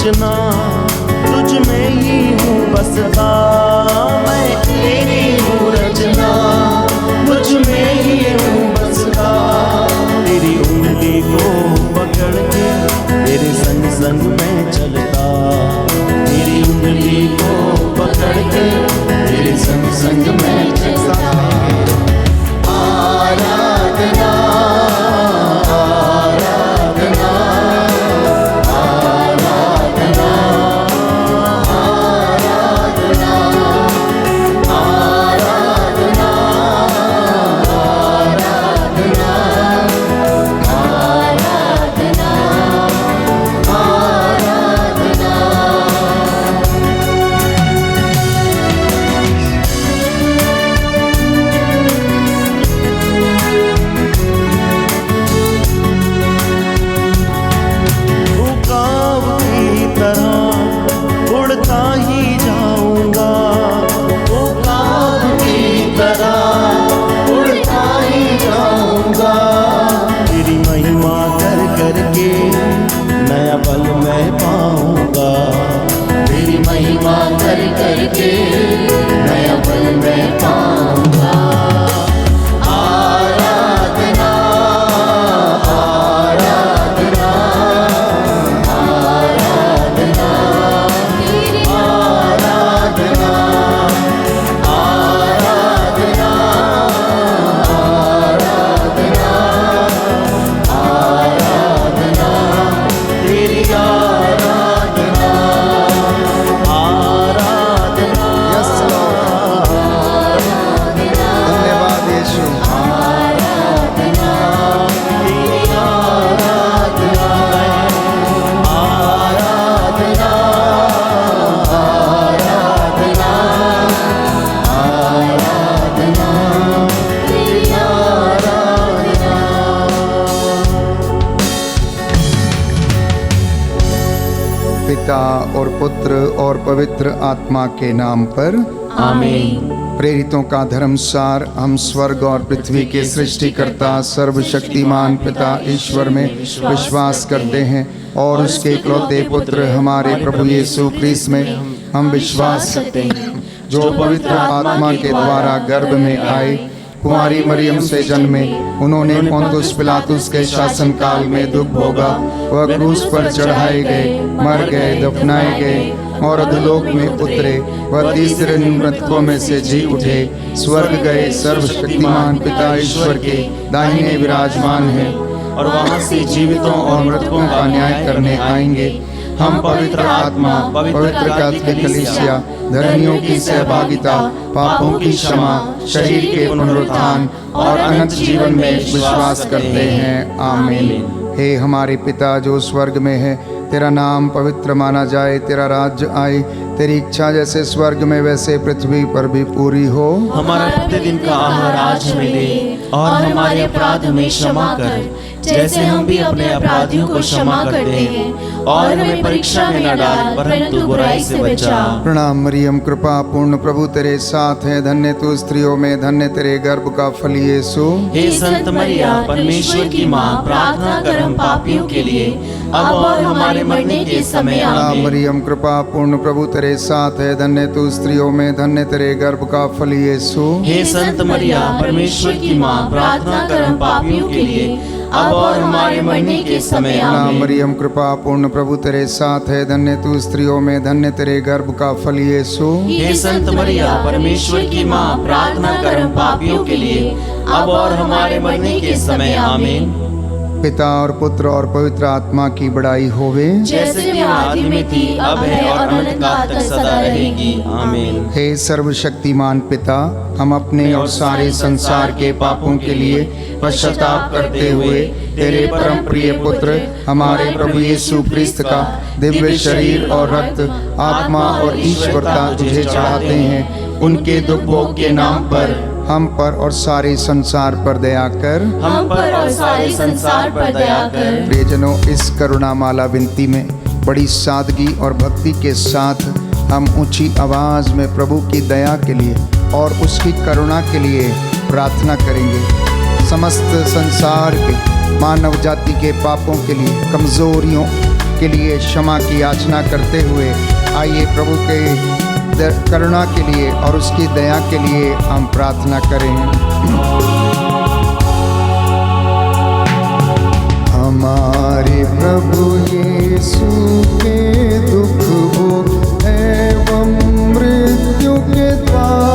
रचना, तुझ में ही हूँ बसता। मैं तेरी हूँ रचना, तुझ में ही हूँ बसता। तेरी उंगली को पकड़ के तेरे संग संग मैं चलता। तेरी उंगली को पकड़ के तेरे संग संग मैं चलता। आराधना आराधना आराधना आराधना आराधना पिता और पुत्र और पवित्र आत्मा के नाम पर आमीन। प्रेरितों का धर्मसार। हम स्वर्ग और पृथ्वी के सृष्टिकर्ता सर्वशक्तिमान पिता ईश्वर में विश्वास करते हैं और उसके इकलौते पुत्र हमारे प्रभु यीशु ख्रीस्त में हम विश्वास करते हैं, जो पवित्र आत्मा के द्वारा गर्भ में आए, कुंवारी मरियम से जन्मे। उन्होंने पोंतुस पिलातुस के शासन काल में दुख भोगा, वह क्रूस पर चढ़ाए गए, मर गए, दफनाए गए और अधोलोक में उतरे। वह तीसरे दिन मृतकों में से जी उठे, स्वर्ग गए, सर्वशक्तिमान पिता ईश्वर के दाहिने विराजमान है और वहां से जीवितों और मृतकों का न्याय करने आएंगे। हम पवित्र आत्मा, पवित्र कैथोलिक कलीसिया, धर्मियों की सहभागिता, पापों की क्षमा, शरीर के पुनरुत्थान और अनंत जीवन में विश्वास करते हैं। आमीन। हे हमारे पिता जो स्वर्ग में है, तेरा नाम पवित्र माना जाए, तेरा राज्य आए, तेरी इच्छा जैसे स्वर्ग में वैसे पृथ्वी पर भी पूरी हो। हमारा प्रतिदिन का आहार आज हमें दे और हमारे अपराध हमें क्षमा कर, जैसे हम भी अपने अपराधियों को क्षमा करते हैं, और हमें परीक्षा में न डाल परंतु बुराई से बचा। प्रणाम मरियम, कृपा पूर्ण प्रभु तेरे साथ है, धन्य तू स्त्रियों में, धन्य तेरे गर्भ का फल यीशु। हे संत मरिया परमेश्वर की माँ, प्रार्थना कर हम पापियों के लिए अब और हमारे मरने के समय आमीन। मरियम, कृपा पूर्ण प्रभु तेरे साथ है, धन्य तू स्त्रियों में, धन्य तेरे गर्भ का फल यीशु। हे संत मरिया परमेश्वर की माँ, प्रार्थना कर हम पापियों के लिए अब और हमारे मरने के समय आमीन। मरियम, कृपा पूर्ण प्रभु तेरे साथ है, धन्य तू स्त्रियों में, धन्य तेरे गर्भ का फल यीशु। हे संत मरिया परमेश्वर की माँ, प्रार्थना कर हम पापियों के लिए अब और हमारे मरने के समय आमीन। पिता और पुत्र और पवित्र आत्मा की बड़ाई होवे, जैसे कि आदि में थी, अब है और अनंत काल तक सदा रहेगी। आमीन। हे सर्वशक्तिमान पिता, हम अपने और सारे संसार के पापों के लिए पश्चाताप करते हुए तेरे परम प्रिय पुत्र हमारे प्रभु यीशु ख्रीस्त का दिव्य शरीर और रक्त, आत्मा और ईश्वरता तुझे चढ़ाते हैं। उनके दुख भोग के नाम पर हम पर और सारे संसार पर दया कर। हम पर और सारे संसार पर दया कर। प्रियजनों, इस करुणामाला विनती में बड़ी सादगी और भक्ति के साथ हम ऊंची आवाज में प्रभु की दया के लिए और उसकी करुणा के लिए प्रार्थना करेंगे। समस्त संसार के मानव जाति के पापों के लिए, कमजोरियों के लिए क्षमा की याचना करते हुए आइए प्रभु के करुणा के लिए और उसकी दया के लिए हम प्रार्थना करें। हमारे प्रभु यीशु के दुख भोग एवं मृत्यु के द्वारा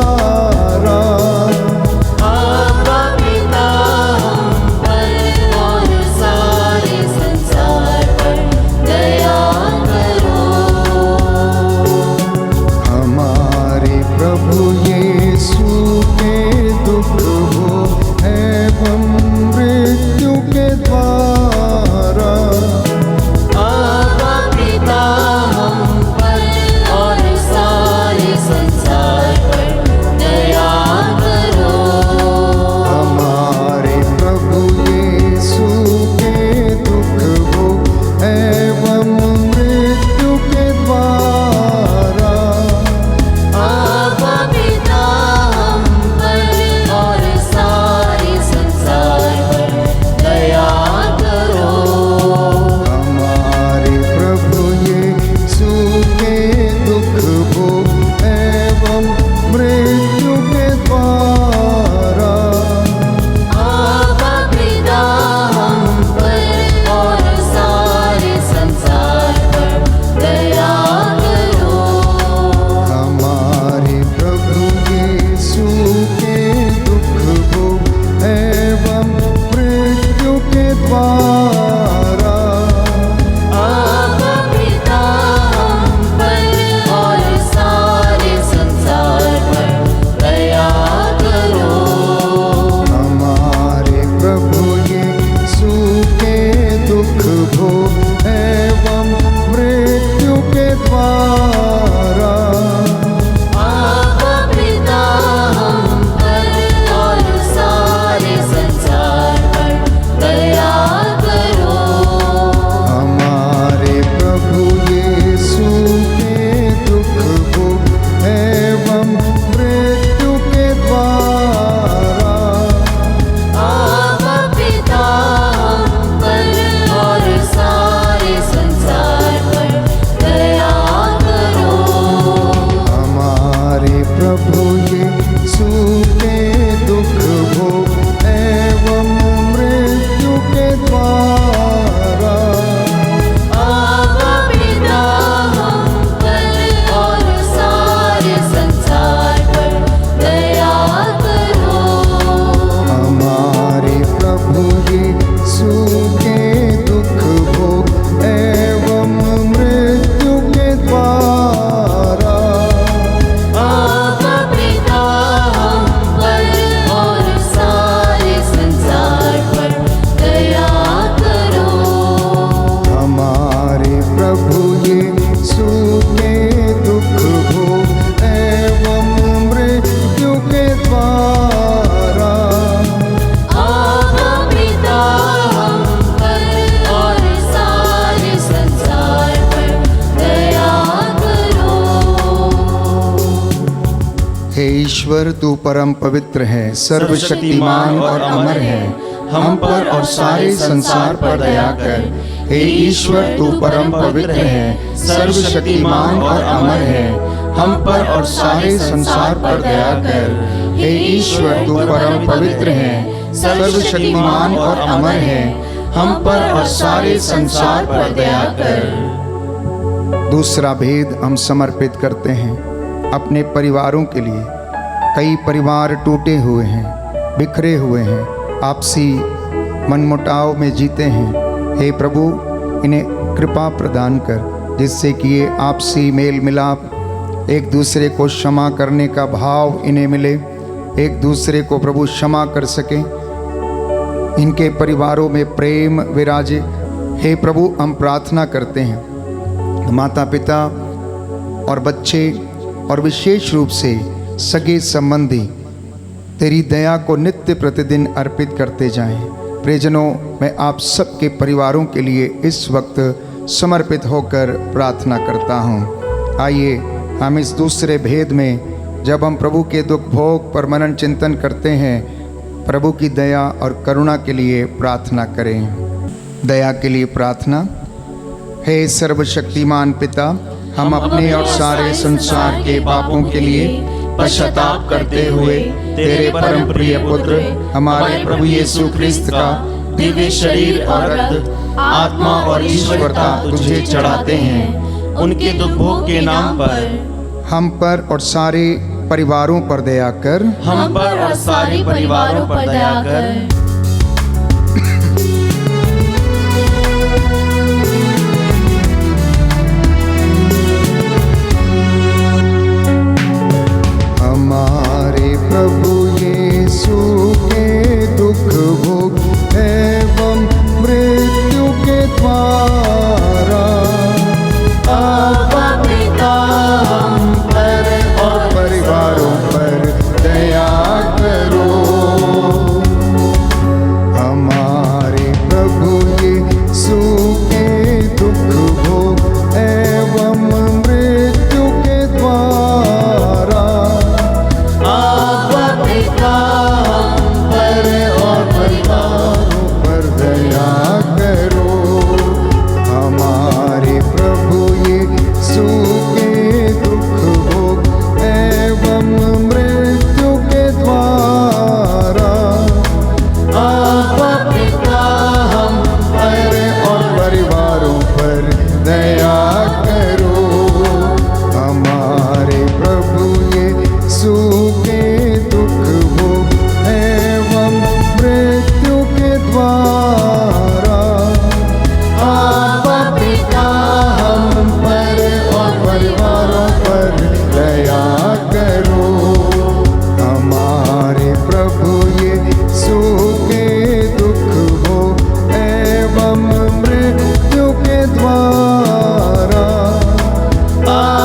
ईश्वर तू परम पवित्र है, सर्वशक्तिमान और अमर है, हम पर और सारे संसार पर दया कर। हे ईश्वर तू परम पवित्र है, सर्वशक्तिमान और अमर है, हम पर और सारे संसार पर दया कर। हे ईश्वर तू परम पवित्र है, सर्वशक्तिमान और अमर है, हम पर और सारे संसार पर दया कर। दूसरा भेद हम समर्पित करते हैं अपने परिवारों के लिए। कई परिवार टूटे हुए हैं, बिखरे हुए हैं, आपसी मनमुटाव में जीते हैं। हे प्रभु, इन्हें कृपा प्रदान कर जिससे कि ये आपसी मेल मिलाप, एक दूसरे को क्षमा करने का भाव इन्हें मिले, एक दूसरे को प्रभु क्षमा कर सकें, इनके परिवारों में प्रेम विराजे। हे प्रभु, हम प्रार्थना करते हैं माता पिता और बच्चे और विशेष रूप से सगे संबंधी तेरी दया को नित्य प्रतिदिन अर्पित करते जाएं। प्रियजनों, मैं आप सबके परिवारों के लिए इस वक्त समर्पित होकर प्रार्थना करता हूँ। आइए हम इस दूसरे भेद में, जब हम प्रभु के दुख भोग पर मनन चिंतन करते हैं, प्रभु की दया और करुणा के लिए प्रार्थना करें। दया के लिए प्रार्थना। हे सर्वशक्तिमान पिता, हम अपने और सारे संसार के पापों के लिए पश्चाताप करते हुए तेरे परम प्रिय पुत्र हमारे प्रभु यीशु क्रिस्त का दिव्य शरीर और रक्त, आत्मा और ईश्वरता तुझे चढ़ाते हैं। उनके दुख भोग के नाम पर हम पर और सारे परिवारों पर दया कर। हम पर और सारे परिवारों पर दया कर। हमारे प्रभु यीशु के दुख भोग एवं मृत्यु के द्वारा अब पिता हम पर और परिवारों पर दया करो। हमारे प्रभु यीशु के दुख भोग एवं मृत्यु के द्वारा अब पिता हम पर और परिवारों पर दया करो। हमारे प्रभु यीशु के दुख भोग एवं मृत्यु के द्वारा अब पिता हम पर और परिवारों पर दया करो। हमारे प्रभु यीशु के दुख भोग एवं मृत्यु के द्वारा अब पिता हम पर और परिवारों पर दया करो। हमारे प्रभु यीशु के दुख भोग एवं मृत्यु के द्वारा अब पिता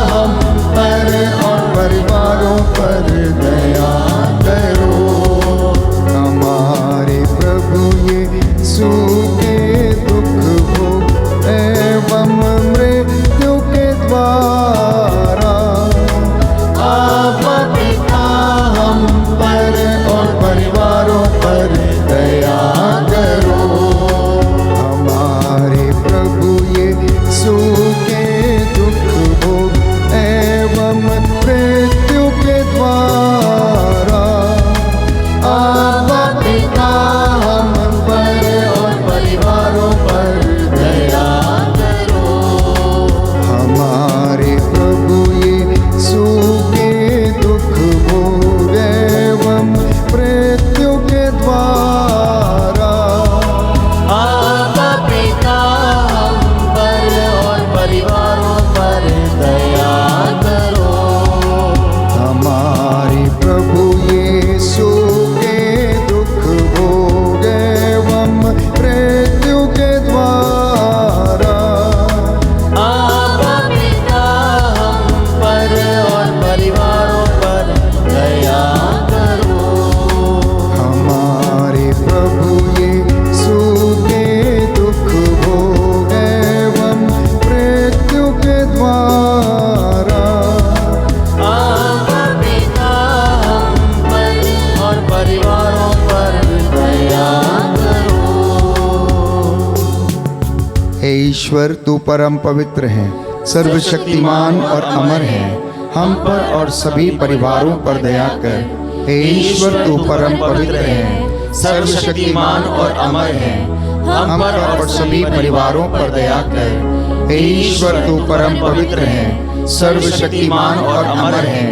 हम पर और परिवारों पर दया करो। हमारे प्रभु यीशु के दुख भोग एवं मृत्यु के द्वारा अब पिता हम पर और परिवारों पर दया करो। हमारे प्रभु यीशु के दुख भोग एवं मृत्यु के द्वारा अब पिता हम पर और परिवारों पर दया करो। हमारे प्रभु यीशु के दुख भोग एवं मृत्यु के द्वारा अब पिता हम पर और परिवारों पर दया करो। हमारे प्रभु यीशु के दुख भोग एवं मृत्यु के द्वारा अब पिता हम पर और परिवारों पर दया करो। हमारे प्रभु यीशु के दुख भोग एवं मृत्यु के द्वारा अब पिता हम पर और परिवारों पर दया करो। हे ईश्वर, तू परम पवित्र है, सर्वशक्तिमान और अमर है। हम पर और सभी परिवारों पर दया कर। हे ईश्वर, तू परम पवित्र है, सर्वशक्तिमान और अमर है। हम पर और सभी परिवारों पर दया कर। हे ईश्वर, तू परम पवित्र है, सर्वशक्तिमान और अमर है।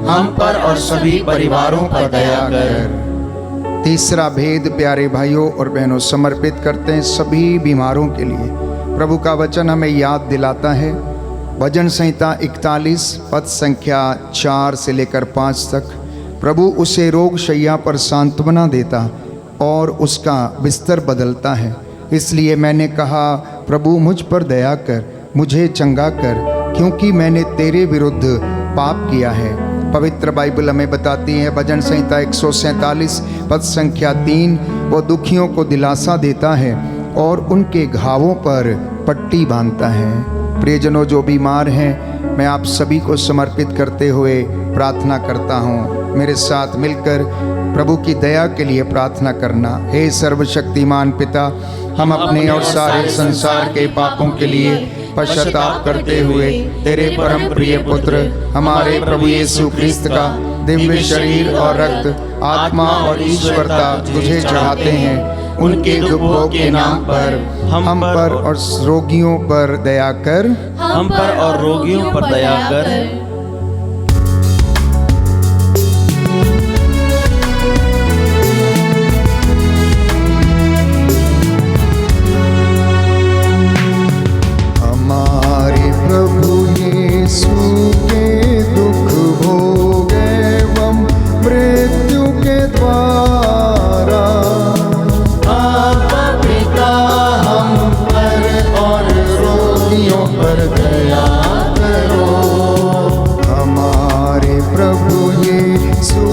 हम पर और सभी परिवारों पर दया कर। तीसरा भेद प्यारे भाइयों और बहनों समर्पित करते हैं सभी बीमारों के लिए। प्रभु का वचन हमें याद दिलाता है, भजन संहिता 41 पद संख्या 4 से लेकर 5 तक, प्रभु उसे रोग शैया पर सांत्वना देता और उसका बिस्तर बदलता है। इसलिए मैंने कहा, प्रभु मुझ पर दया कर, मुझे चंगा कर, क्योंकि मैंने तेरे विरुद्ध पाप किया है। पवित्र बाइबल हमें बताती है, भजन संहिता 147 पद संख्या 3, वो दुखियों को दिलासा देता है और उनके घावों पर पट्टी बांधता है। प्रियजनों, जो बीमार हैं, मैं आप सभी को समर्पित करते हुए प्रार्थना करता हूँ। मेरे साथ मिलकर प्रभु की दया के लिए प्रार्थना करना। हे सर्वशक्तिमान पिता, हम अपने और सारे संसार के पापों के लिए पश्चाताप करते हुए तेरे परम प्रिय पुत्र हमारे प्रभु यीशु ख्रिस्त का दिव्य शरीर और रक्त, आत्मा और ईश्वरता तुझे चढ़ाते हैं। उनके दुखों के नाम पर हम पर और रोगियों पर दया कर। हम पर और रोगियों पर दया कर। हमारे प्रभु यीशु के दुख भोगे एवं मृत्यु के द्वारा आपका पिता हम पर और रोगियों पर दया करो। हमारे प्रभु यीशु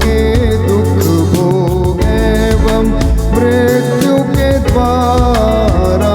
के दुख भोगे एवं मृत्यु के द्वारा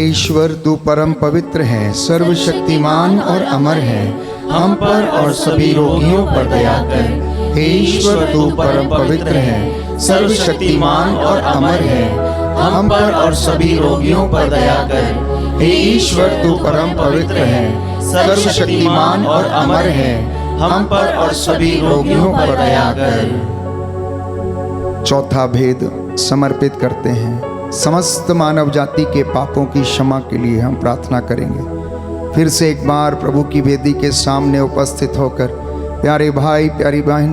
ईश्वर तू परम पवित्र है, सर्वशक्तिमान और अमर है। हम पर और सभी रोगियों पर दया कर। हे ईश्वर तू परम पवित्र है, सर्वशक्तिमान और अमर है। हम पर और सभी रोगियों पर दया कर। हे ईश्वर तू परम पवित्र है, सर्वशक्तिमान और अमर है। हम पर और सभी रोगियों पर दया कर। चौथा भेद समर्पित करते हैं। समस्त मानव जाति के पापों की क्षमा के लिए हम प्रार्थना करेंगे। फिर से एक बार प्रभु की वेदी के सामने उपस्थित होकर प्यारे भाई प्यारी बहन,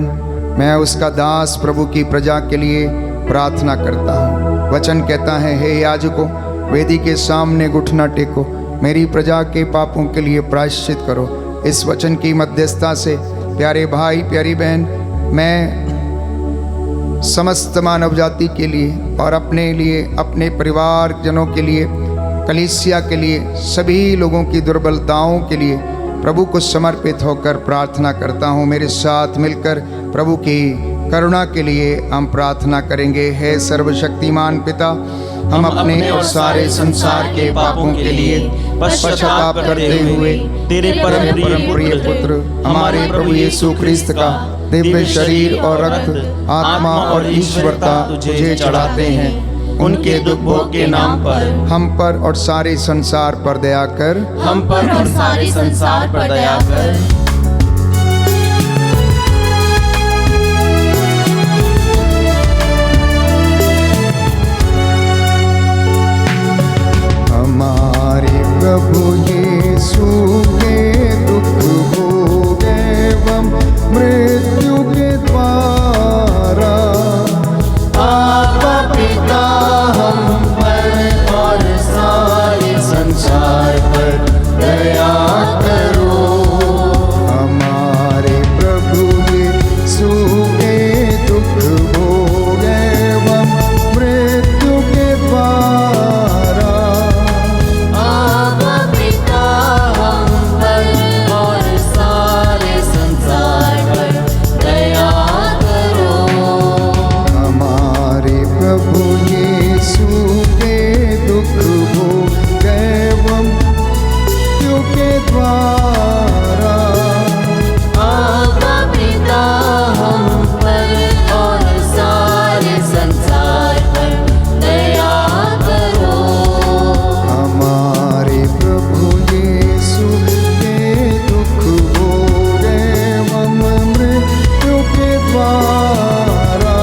मैं उसका दास प्रभु की प्रजा के लिए प्रार्थना करता हूँ। वचन कहता है, हे याजकों, वेदी के सामने घुटना टेको, मेरी प्रजा के पापों के लिए प्रायश्चित करो। इस वचन की मध्यस्थता से प्यारे भाई प्यारी बहन, मैं समस्त मानव जाति के लिए और अपने लिए, अपने परिवार जनों के लिए, कलीसिया के लिए, सभी लोगों की दुर्बलताओं के लिए प्रभु को समर्पित होकर प्रार्थना करता हूँ। मेरे साथ मिलकर प्रभु की करुणा के लिए हम प्रार्थना करेंगे। हे सर्वशक्तिमान पिता, हम अपने और सारे संसार के पापों के लिए पश्चाताप करते हुए तेरे परम प्रिय पुत्र हमारे प्रभु यीशु क्रिस्त का दिव्य शरीर और रक्त, आत्मा और ईश्वरता तुझे चढ़ाते हैं। उनके दुख भोग के नाम पर हम पर और सारे संसार पर दया कर, हम पर और सारे संसार पर दया कर। हमारे प्रभु यीशु के दुख भोग एवं मृत्यु के द्वारा आपका पिता हम पर और सारे संसार पर दया करो। हमारे प्रभु यीशु के दुख भोग एवं मृत्यु के द्वारा आपका पिता हम पर और सारे संसार पर दया करो। हमारे प्रभु यीशु के दुख भोग एवं मृत्यु के द्वारा आपका पिता हम पर और सारे संसार पर दया करो। हमारे प्रभु यीशु के दुख भोग एवं मृत्यु के द्वारा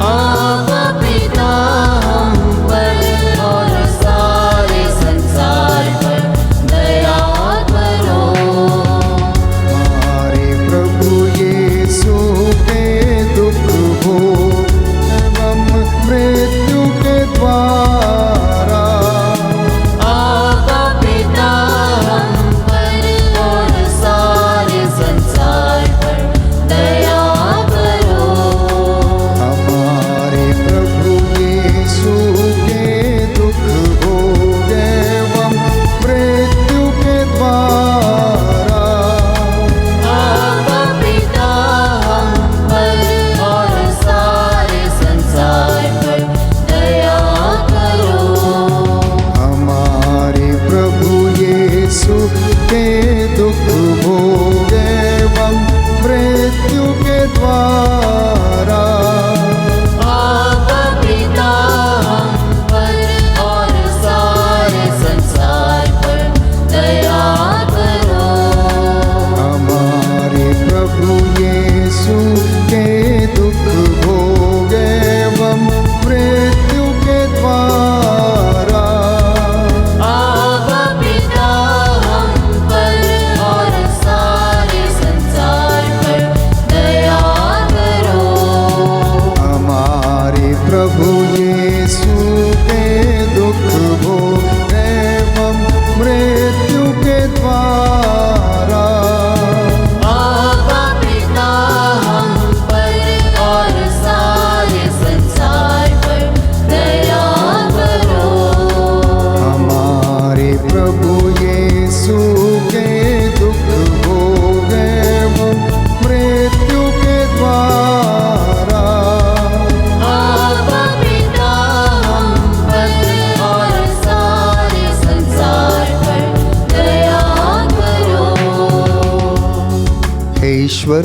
आपका पिता हम पर और सारे संसार पर दया करो। हमारे प्रभु यीशु के दुख भोग एवं मृत्यु के द्वारा आपका पिता हम पर और सारे संसार पर दया करो। हमारे प्रभु यीशु के दुख भोग एवं मृत्यु के द्वारा आपका पिता हम पर और सारे संसार पर दया करो। हमारे प्रभु यीशु के दुख भोग एवं मृत्यु के द्वारा आपका पिता हम पर और सारे संसार पर दया करो। हमारे प्रभु यीशु के दुख भोग एवं मृत्यु के द्वारा आपका पिता हम पर और सारे संसार पर दया करो। हमारे प्रभु यीशु के दुख भोग एवं मृत्यु के द्वारा आपका पिता हम पर और सारे संसार पर दया करो। हमारे प्रभु यीशु के दुख भोग एवं मृत्यु के द्वारा आपका पिता हम पर और सारे संसार पर दया करो। हे ईश्वर,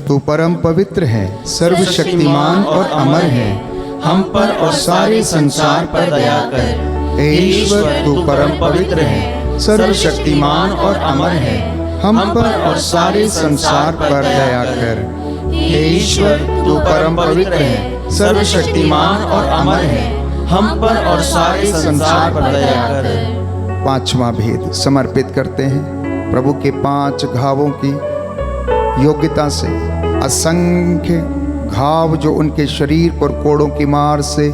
तू परम पवित्र है, सर्वशक्तिमान और अमर है। हम पर और सारे संसार पर दया कर। हे ईश्वर, तू परम पवित्र है, सर्वशक्तिमान और अमर है। हम पर और सारे संसार पर दया कर। हे ईश्वर तू परम पवित्र है, सर्वशक्तिमान और अमर है। हम पर और सारे संसार पर दया कर। पांचवा भेद समर्पित करते हैं। प्रभु के 5 घावों की योग्यता से असंख्य घाव जो उनके शरीर पर कोड़ों की मार से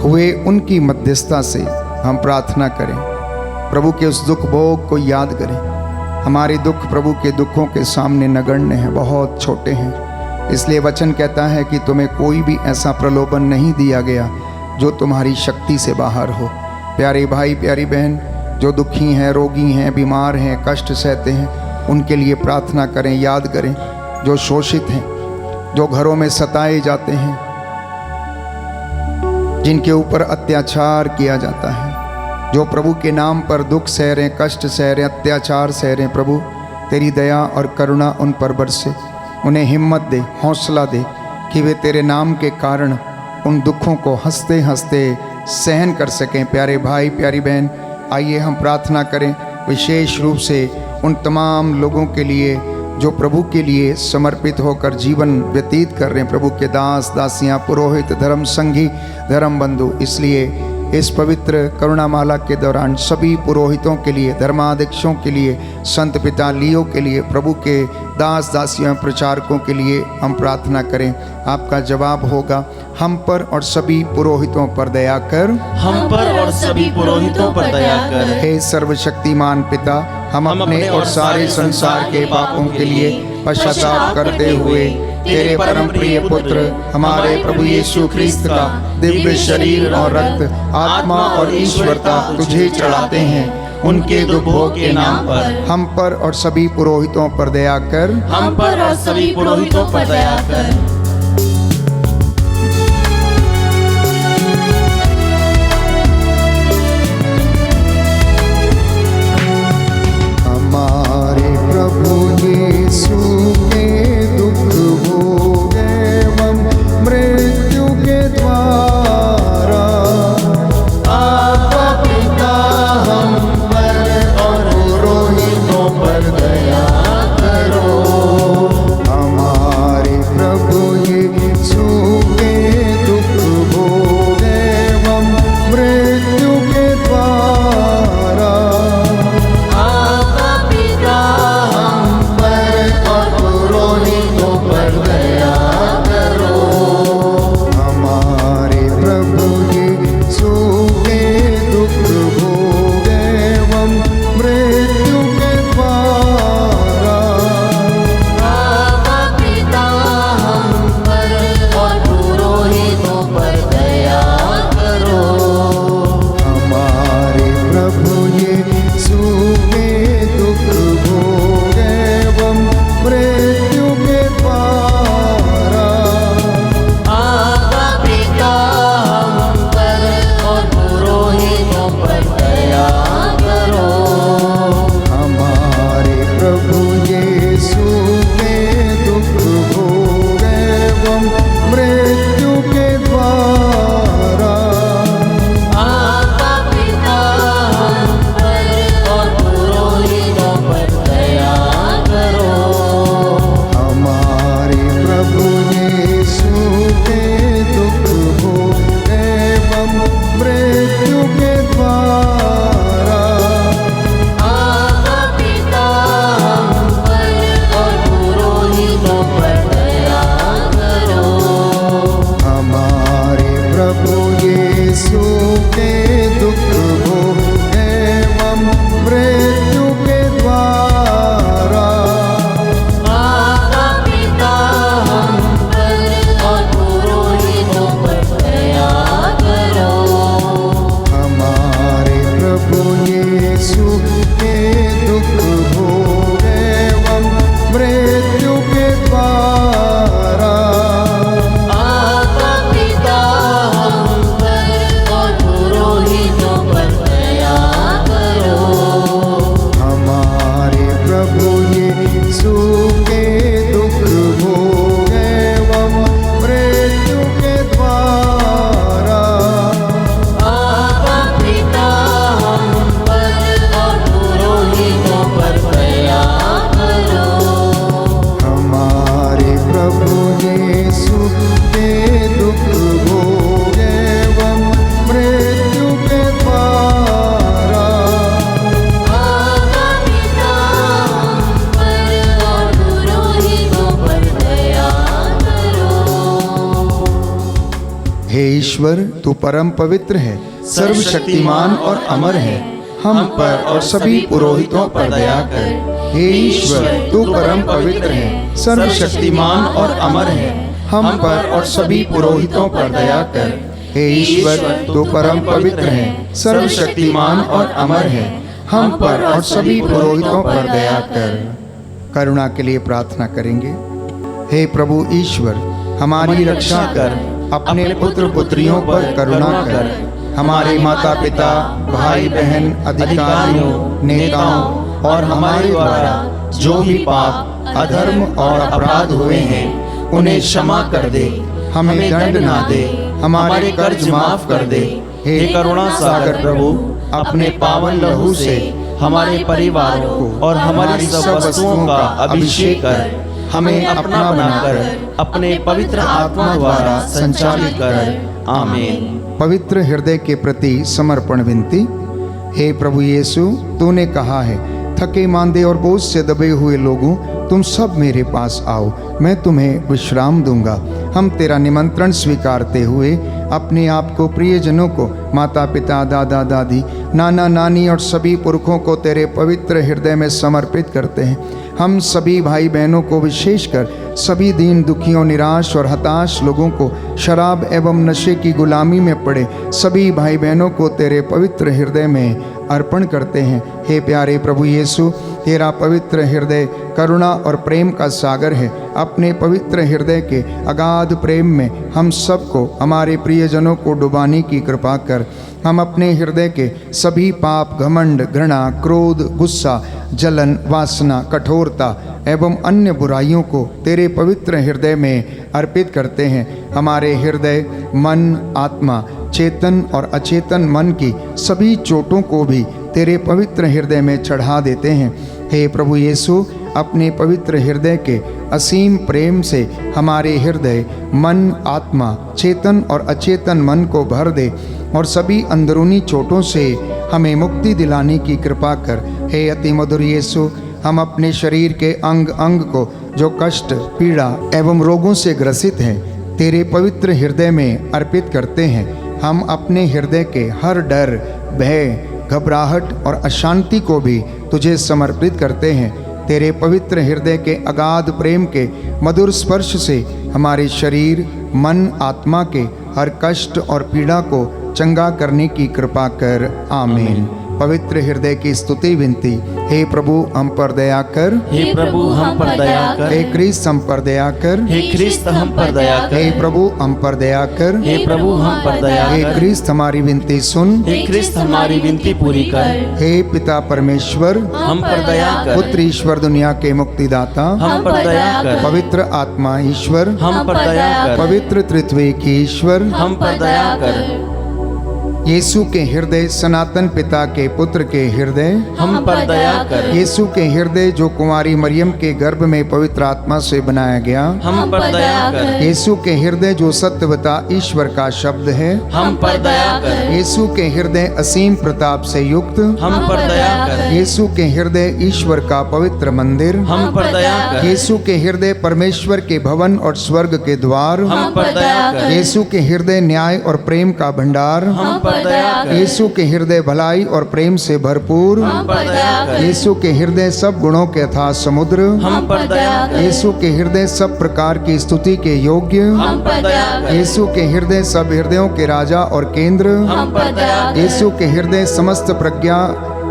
हुए, उनकी मध्यस्थता से हम प्रार्थना करें। प्रभु के उस दुख भोग को याद करें। हमारे दुख प्रभु के दुखों के सामने नगण्य हैं, बहुत छोटे हैं। इसलिए वचन कहता है कि तुम्हें कोई भी ऐसा प्रलोभन नहीं दिया गया जो तुम्हारी शक्ति से बाहर हो। प्यारे भाई प्यारी बहन, जो दुखी हैं, रोगी हैं, बीमार हैं, कष्ट सहते हैं, उनके लिए प्रार्थना करें, याद करें। जो शोषित हैं, जो घरों में सताए जाते हैं, जिनके ऊपर अत्याचार किया जाता है, जो प्रभु के नाम पर दुख सह रहे हैं, कष्ट सह रहे हैं, अत्याचार सह रहे हैं, प्रभु तेरी दया और करुणा उन पर बरसे, उन्हें हिम्मत दे, हौसला दे कि वे तेरे नाम के कारण उन दुखों को हंसते हंसते सहन कर सकें। प्यारे भाई, प्यारी बहन, आइए हम प्रार्थना करें विशेष रूप से उन तमाम लोगों के लिए जो प्रभु के लिए समर्पित होकर जीवन व्यतीत कर रहे हैं, प्रभु के दास दासियां, पुरोहित, धर्म संगी, धर्म बंधु। इसलिए इस पवित्र करुणामाला के दौरान सभी पुरोहितों के लिए, धर्माध्यक्षों के लिए, संत पिता लियो के लिए, प्रभु के दास दासियों, प्रचारकों के लिए हम प्रार्थना करें। आपका जवाब होगा, हम पर और सभी पुरोहितों पर दया कर, हम पर और सभी पुरोहितों पर दया कर। हे सर्वशक्तिमान पिता, हम अपने और सारे संसार के पापों के लिए पश्चाताप करते हुए तेरे परम प्रिय पुत्र हमारे प्रभु यीशु ख्रिस्त का दिव्य शरीर और रक्त, आत्मा और ईश्वरता तुझे चढ़ाते हैं। उनके दुखों के नाम पर हम पर और सभी पुरोहितों पर दया कर, हम पर और सभी पुरोहितों पर दया कर। हमारे प्रभु यीशु के दुख भोगे एवं मृत्यु के द्वारा आपका पिता हम पर और पुरोहितों पर दया करो। हमारे प्रभु यीशु के दुख भोगे एवं मृत्यु के द्वारा ईश्वर तू परम पवित्र है, सर्वशक्तिमान और अमर है, हम पर और सभी पुरोहितों पर दया कर। हे ईश्वर तू परम पवित्र है, सर्वशक्तिमान और अमर है, हम पर और सभी पुरोहितों पर दया कर। हे ईश्वर तू परम पवित्र है, सर्वशक्तिमान और अमर है, हम पर और सभी पुरोहितों पर दया कर। करुणा के लिए प्रार्थना करेंगे। हे प्रभु ईश्वर, हमारी रक्षा कर, अपने पुत्र पुत्रियों पर करुणा कर, हमारे माता पिता, भाई बहन, अधिकारियों, नेताओं और हमारे द्वारा जो भी पाप, अधर्म और अपराध हुए हैं उन्हें क्षमा कर दे, हमें दंड ना दे, हमारे कर्ज माफ कर दे। हे करुणा सागर प्रभु, अपने पावन लहू से हमारे परिवारों को और हमारी सब वस्तुओं का अभिषेक कर, हमें अपना बनाकर अपने पवित्र आत्मा द्वारा संचालित कर। आमीन। पवित्र हृदय के प्रति समर्पण विनती। हे प्रभु यीशु, तूने कहा है, थके मांदे और बोझ से दबे हुए लोगों, तुम सब मेरे पास आओ, मैं तुम्हें विश्राम दूंगा। हम तेरा निमंत्रण स्वीकारते हुए अपने आप को, प्रियजनों को, माता पिता, दादा दादी, नाना नानी और सभी पुरखों को तेरे पवित्र हृदय में समर्पित करते हैं। हम सभी भाई बहनों को, विशेषकर सभी दीन दुखियों, निराश और हताश लोगों को, शराब एवं नशे की गुलामी में पड़े सभी भाई बहनों को तेरे पवित्र हृदय में अर्पण करते हैं। हे प्यारे प्रभु यीशु, तेरा पवित्र हृदय करुणा और प्रेम का सागर है। अपने पवित्र हृदय के अगाध प्रेम में हम सबको, हमारे प्रियजनों को डुबाने की कृपा कर। हम अपने हृदय के सभी पाप, घमंड, घृणा, क्रोध, गुस्सा, जलन, वासना, कठोरता एवं अन्य बुराइयों को तेरे पवित्र हृदय में अर्पित करते हैं। हमारे हृदय, मन, आत्मा, चेतन और अचेतन मन की सभी चोटों को भी तेरे पवित्र हृदय में चढ़ा देते हैं। हे प्रभु यीशु, अपने पवित्र हृदय के असीम प्रेम से हमारे हृदय, मन, आत्मा, चेतन और अचेतन मन को भर दे और सभी अंदरूनी चोटों से हमें मुक्ति दिलाने की कृपा कर। हे अति मधुर यीशु, हम अपने शरीर के अंग अंग को जो कष्ट, पीड़ा एवं रोगों से ग्रसित हैं, तेरे पवित्र हृदय में अर्पित करते हैं। हम अपने हृदय के हर डर, भय, घबराहट और अशांति को भी तुझे समर्पित करते हैं। तेरे पवित्र हृदय के अगाध प्रेम के मधुर स्पर्श से हमारे शरीर, मन, आत्मा के हर कष्ट और पीड़ा को चंगा करने की कृपा कर। आमीन। पवित्र हृदय की स्तुति विनती। हे प्रभु हम पर दया कर, हे प्रभु हम पर दया कर, हे क्रिस्त हम पर दया कर, हे क्रिस्त हम पर दया कर, हे प्रभु हम पर दया कर, हे प्रभु हम पर दया हे कर, क्रिस्त हमारी विनती सुन, हे क्रिस्त हमारी विनती पूरी कर। हे पिता परमेश्वर, हम पर दया कर, पुत्र ईश्वर, दुनिया के मुक्तिदाता, हम पर दया कर, पवित्र आत्मा ईश्वर, हम पर दया कर, पवित्र त्रित्वैक ईश्वर, हम पर दया कर। यीशु के हृदय, सनातन पिता के पुत्र के हृदय, हम पर दया कर। यीशु के हृदय जो कुंवारी मरियम के गर्भ में पवित्र आत्मा से बनाया गया, हम पर दया कर। यीशु के हृदय जो सत्यवता ईश्वर का शब्द है, हम पर दया कर। यीशु के हृदय असीम प्रताप से युक्त, हम पर दया कर। यीशु के हृदय ईश्वर का पवित्र मंदिर, हम पर दया कर। यीशु के हृदय परमेश्वर के भवन और स्वर्ग के द्वार, हम पर दया कर। यीशु के हृदय न्याय और प्रेम का भंडार, हम पर दया कर। यीशु के हृदय भलाई और प्रेम से भरपूर, हम पर दया कर। यीशु के हृदय सब गुणों के अथाह समुद्र, हम पर दया कर। यीशु के हृदय सब प्रकार की स्तुति के योग्य, हम पर दया कर। यीशु के हृदय सब हृदयों के राजा और केंद्र, हम पर दया कर। यीशु के हृदय समस्त प्रज्ञा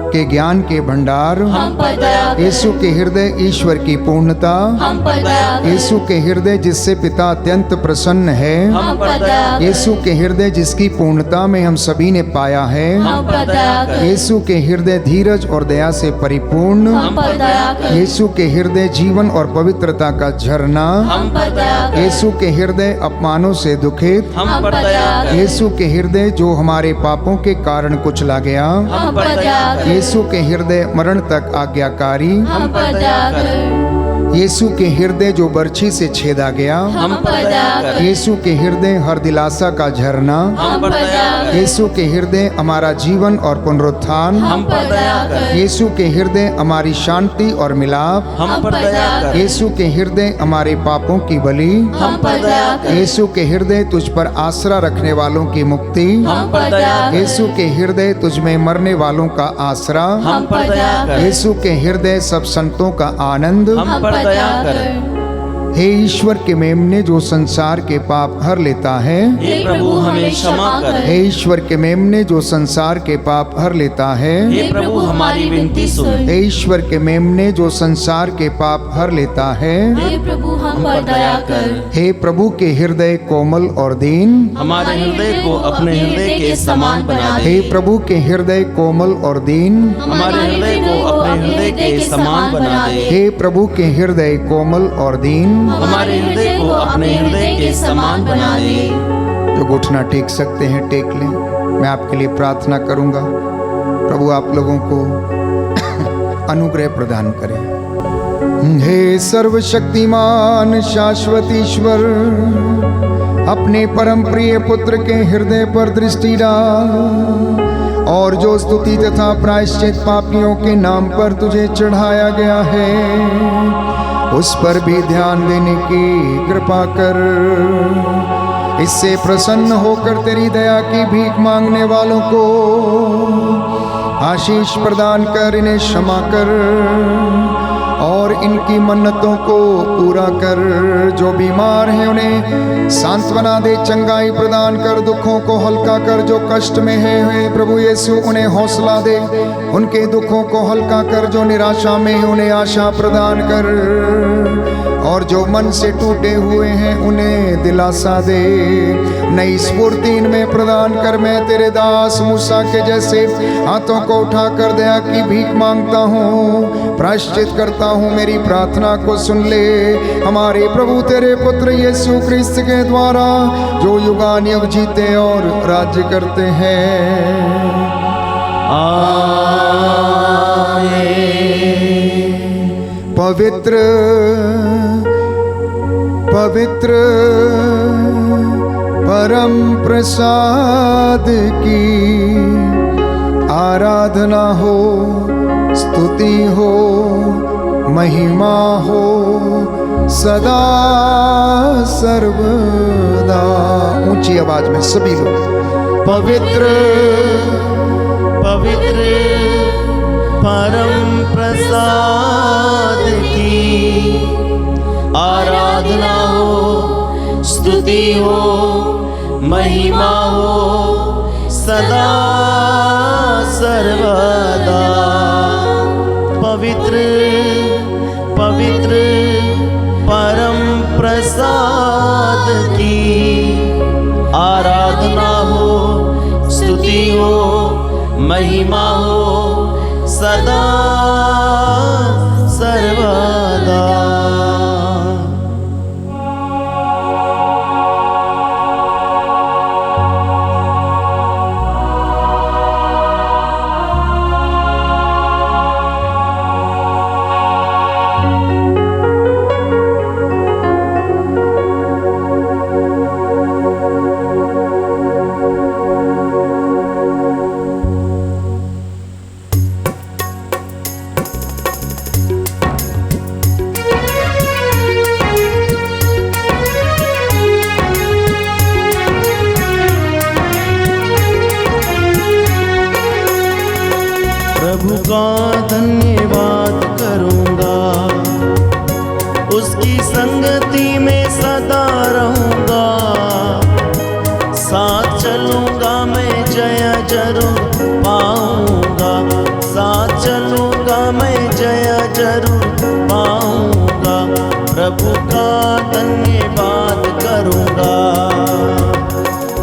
के ज्ञान के भंडार, हम पर दया कर। यीशु के हृदय ईश्वर की पूर्णता, हम पर दया कर। यीशु के हृदय जिससे पिता अत्यंत प्रसन्न है, हम पर दया कर। यीशु के हृदय जिसकी पूर्णता में हम सभी ने पाया है, हम पर दया कर। यीशु के हृदय धीरज और दया से परिपूर्ण, हम पर दया कर। यीशु के हृदय जीवन और पवित्रता का झरना, हम पर दया कर। यीशु के हृदय अपमानों से दुखित, हम पर दया कर। यीशु के हृदय जो हमारे पापों के कारण कुचला गया, हम पर दया कर। यीशु के हृदय मरण तक आज्ञाकारी, हम पर दया कर। यीशु के हृदय जो बर्छी से छेदा गया, हम पर दया कर। यीशु के हृदय हर दिलासा का झरना, हम पर दया कर। यीशु के हृदय हमारा जीवन और पुनरुत्थान, हम पर दया कर। यीशु के हृदय हमारी शांति और मिलाप, हम पर दया कर। यीशु के हृदय हमारे पापों की बलि, हम पर दया कर। यीशु के हृदय तुझ पर आसरा रखने वालों की मुक्ति, हम पर दया कर। यीशु के हृदय तुझ में मरने वालों का आसरा, हम पर दया कर। यीशु के हृदय सब संतों का आनंद, हम पर दया कर। हे ईश्वर के मेमने जो संसार के पाप हर लेता है, हे प्रभु हमें क्षमा कर। हे ईश्वर के मेमने जो संसार के पाप हर लेता है, हे प्रभु हमारी विनती सुन। हे ईश्वर के मेमने जो संसार के पाप हर लेता है, हे प्रभु हम पर दया कर। हे प्रभु के हृदय कोमल और दीन, हमारे हृदय को अपने हृदय के समान बना दे। हे प्रभु के हृदय कोमल और दीन, हमारे हृदय को अपने हृदय के समान बना दे। हे प्रभु के हृदय कोमल और दीन, हमारे हृदय को अपने हृदय के समान बना दे। जो घुटना टेक सकते हैं टेक लें। मैं आपके लिए प्रार्थना करूंगा। प्रभु आप लोगों को अनुग्रह प्रदान करें। हे सर्वशक्तिमान शाश्वत ईश्वर, अपने परम प्रिय पुत्र के हृदय पर दृष्टि डाल और जो स्तुति तथा प्रायश्चित पापियों के नाम पर तुझे चढ़ाया गया है उस पर भी ध्यान देने की कृपा कर। इससे प्रसन्न होकर तेरी दया की भीख मांगने वालों को आशीष प्रदान कर, इन्हें क्षमा कर और इनकी मन्नतों को पूरा कर। जो बीमार हैं उन्हें सांत्वना दे, चंगाई प्रदान कर, दुखों को हल्का कर। जो कष्ट में है प्रभु यीशु उन्हें हौसला दे, उनके दुखों को हल्का कर। जो निराशा में है उन्हें आशा प्रदान कर और जो मन से टूटे हुए हैं उन्हें दिलासा दे। नई स्फूर्ति इनमें प्रदान कर। मैं तेरे दास मूसा के जैसे हाथों को उठाकर दया की भीख मांगता हूँ, प्रायश्चित करता हूँ। मेरी प्रार्थना को सुन ले। हमारे प्रभु तेरे पुत्र यीशु क्रिस्त के द्वारा जो युगानुयुग जीते और राज्य करते हैं। पवित्र पवित्र परम प्रसाद की आराधना हो, स्तुति हो, महिमा हो सदा सर्वदा। ऊंची आवाज में सभी लोग पवित्र पवित्र परम प्रसाद की आराधना हो, स्तुति हो, महिमा हो सदा सर्वदा। पवित्र पवित्र परम प्रसाद की आराधना हो, स्तुति हो, महिमा हो सदा सर्वदा। प्रभु का धन्यवाद करूंगा, उसकी संगति में सदा रहूंगा। साथ चलूंगा मैं जय जरूर पाऊंगा, साथ चलूंगा मैं जय जरूर पाऊंगा। प्रभु का धन्यवाद करूंगा,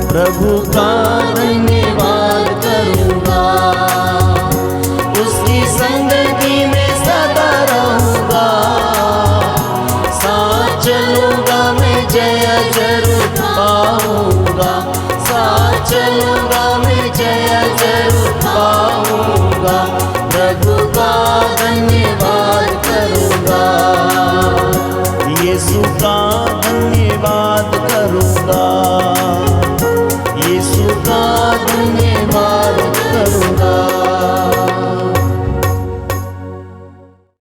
प्रभु का धन्यवाद करूंगा। संगति में सदा रहूंगा, साथ चलूंगा मैं जय जरूर पाऊंगा, साथ चलूंगा